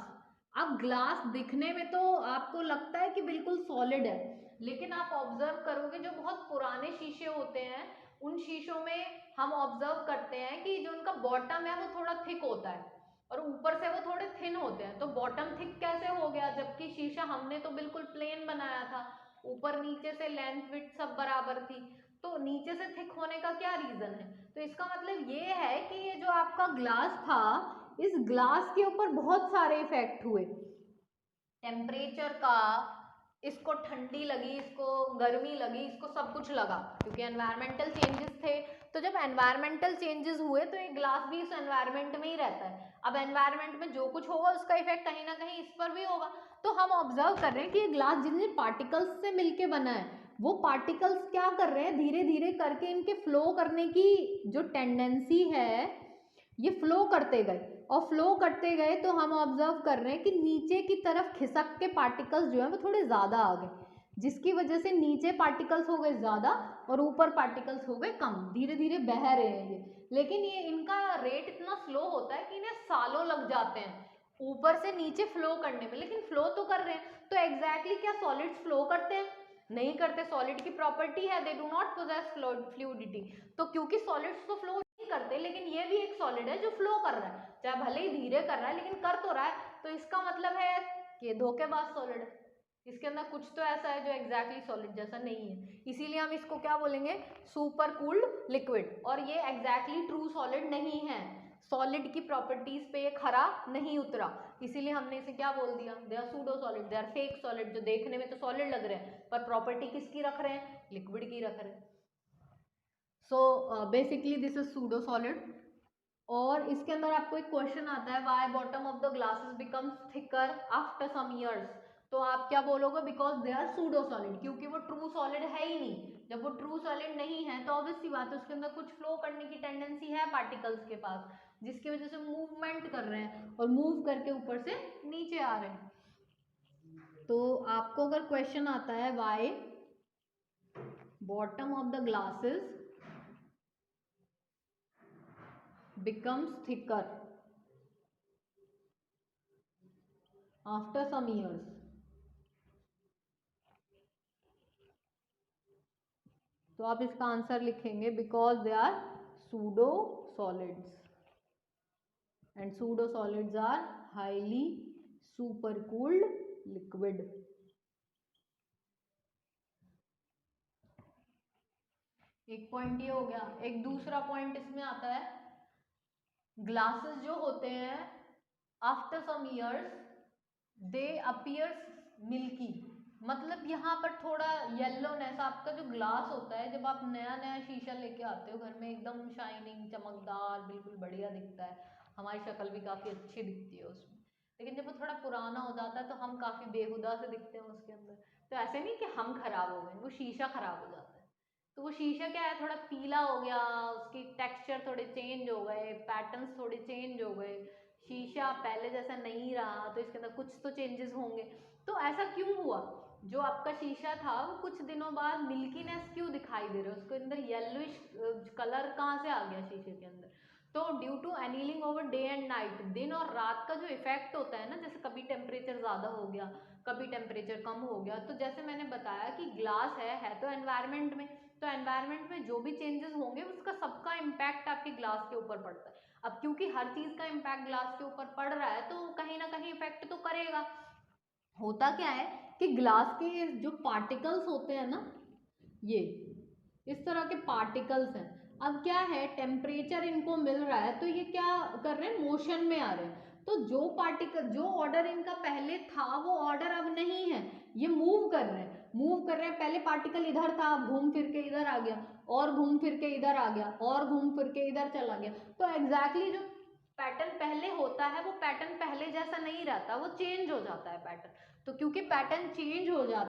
[SPEAKER 1] अब ग्लास दिखने में तो आपको लगता है कि बिल्कुल सॉलिड है, लेकिन आप ऑब्जर्व करोगे जो बहुत पुराने शीशे होते हैं उन शीशों में हम ऑब्जर्व करते हैं कि जो उनका बॉटम है वो थोड़ा थिक होता है और ऊपर से वो थोड़े थिन होते हैं। तो बॉटम थिक कैसे हो गया, जबकि शीशा हमने तो बिल्कुल प्लेन बनाया था, ऊपर नीचे से लेंथ विड्थ सब बराबर थी, तो नीचे से थिक होने का क्या रीजन है। तो इसका मतलब ये है कि ये जो आपका ग्लास था, इस ग्लास के ऊपर बहुत सारे इफेक्ट हुए, टेम्परेचर का, इसको ठंडी लगी, इसको गर्मी लगी, इसको सब कुछ लगा, क्योंकि एनवायरमेंटल चेंजेस थे। तो जब एनवायरमेंटल चेंजेस हुए तो एक ग्लास भी इस एनवायरमेंट में ही रहता है। अब एनवायरमेंट में जो कुछ होगा उसका इफेक्ट कहीं ना कहीं इस पर भी होगा। तो हम ऑब्जर्व कर रहे हैं कि ये ग्लास जिन जिन पार्टिकल्स से मिलके बना है, वो पार्टिकल्स क्या कर रहे हैं, धीरे धीरे करके इनके फ्लो करने की जो टेंडेंसी है, ये फ्लो करते गए और फ्लो करते गए तो हम ऑब्जर्व कर रहे हैं कि नीचे की तरफ खिसक के पार्टिकल्स जो है वो थोड़े ज़्यादा आ गए, जिसकी वजह से नीचे पार्टिकल्स हो गए ज़्यादा और ऊपर पार्टिकल्स हो गए कम, धीरे धीरे बह रहे हैं ये। लेकिन ये इनका रेट इतना स्लो होता है कि इन्हें सालों लग जाते हैं ऊपर से नीचे फ्लो करने में, लेकिन फ्लो तो कर रहे हैं। तो एग्जैक्टली क्या सॉलिड्स फ्लो करते हैं? नहीं करते। सॉलिड की प्रॉपर्टी है they do not possess fluidity. तो क्योंकि सॉलिड्स तो फ्लो नहीं करते, लेकिन ये भी एक सॉलिड है जो फ्लो कर रहा है, चाहे भले ही धीरे कर रहा है लेकिन कर तो रहा है। तो इसका मतलब है कि धोखेबाज सॉलिड है, इसके अंदर कुछ तो ऐसा है जो एग्जैक्टली सॉलिड जैसा नहीं है, इसीलिए हम इसको क्या बोलेंगे, सुपर कूल्ड लिक्विड। और ये एग्जैक्टली ट्रू सॉलिड नहीं है, सॉलिड की प्रॉपर्टीज पे ये खरा नहीं उतरा, इसीलिए हमने इसे क्या बोल दिया, they are pseudo solid, they are fake solid, जो देखने में तो सॉलिड लग रहे हैं पर प्रॉपर्टी किसकी रख रहे हैं, लिक्विड की रख रहे हैं। So basically this is pseudo solid. और इसके अंदर आपको एक क्वेश्चन आता है, why bottom of the glasses becomes thicker after some years. तो आप क्या बोलोगे, because they are pseudo solid, क्योंकि वो ट्रू सॉलिड है ही नहीं। जब वो ट्रू सॉलिड नहीं है तो ऑब्वियस सी बात है उसके अंदर कुछ फ्लो करने की टेंडेंसी है पार्टिकल्स के पास, जिसकी वजह से मूवमेंट कर रहे हैं और मूव करके ऊपर से नीचे आ रहे हैं। तो आपको अगर क्वेश्चन आता है why bottom of the glasses becomes thicker after some years, तो आप इसका आंसर लिखेंगे because they are pseudo solids and pseudo solids are highly super cooled liquid. एक पॉइंट ये हो गया। एक दूसरा पॉइंट इसमें आता है, ग्लासेस जो होते हैं after some years they appears milky, मतलब यहाँ पर थोड़ा येलोनेस, आपका जो ग्लास होता है जब आप नया नया शीशा लेके आते हो घर में, एकदम शाइनिंग चमकदार बिल्कुल बढ़िया दिखता है, हमारी शक्ल भी काफ़ी अच्छी दिखती है उसमें। लेकिन जब वो थोड़ा पुराना हो जाता है तो हम काफ़ी बेहुदा से दिखते हैं उसके अंदर। तो ऐसे नहीं कि हम खराब हो गए, वो शीशा खराब हो जाता है। तो वो शीशा क्या है, थोड़ा पीला हो गया, उसकी टेक्सचर थोड़े चेंज हो गए, पैटर्न्स थोड़े चेंज हो गए, शीशा पहले जैसा नहीं रहा, तो इसके अंदर कुछ तो चेंजेस होंगे। तो ऐसा क्यों हुआ, जो आपका शीशा था वो कुछ दिनों बाद मिल्कीनेस क्यों दिखाई दे रहा है, उसके अंदर येलोइश कलर कहाँ से आ गया शीशे के अंदर। तो due to annealing over day and night, दिन और रात का जो इफेक्ट होता है ना, जैसे कभी टेम्परेचर ज़्यादा हो गया, कभी टेम्परेचर कम हो गया, तो जैसे मैंने बताया कि ग्लास है तो एनवायरनमेंट में, तो एनवायरनमेंट में जो भी चेंजेस होंगे उसका सबका इम्पैक्ट आपके ग्लास के ऊपर पड़ता है। अब क्योंकि हर चीज़ का इम्पैक्ट ग्लास के ऊपर पड़ रहा है तो कहीं ना कहीं इफेक्ट तो करेगा। होता क्या है कि ग्लास के जो पार्टिकल्स होते हैं ना, ये इस तरह के पार्टिकल्स हैं। अब क्या है, टेम्परेचर इनको मिल रहा है तो ये क्या कर रहे हैं, मोशन में आ रहे हैं। तो जो पार्टिकल, जो ऑर्डर इनका पहले था वो ऑर्डर अब नहीं है, ये मूव कर रहे हैं, मूव कर रहे हैं। पहले पार्टिकल इधर था, घूम फिर के इधर आ गया, और घूम फिर के इधर आ गया, और घूम फिर के इधर चला गया। तो एग्जैक्टली जो पैटर्न पहले होता है वो पैटर्न पहले जैसा नहीं रहता, वो चेंज हो जाता है पैटर्न। तो क्योंकि पैटर्न चेंज हो जाता है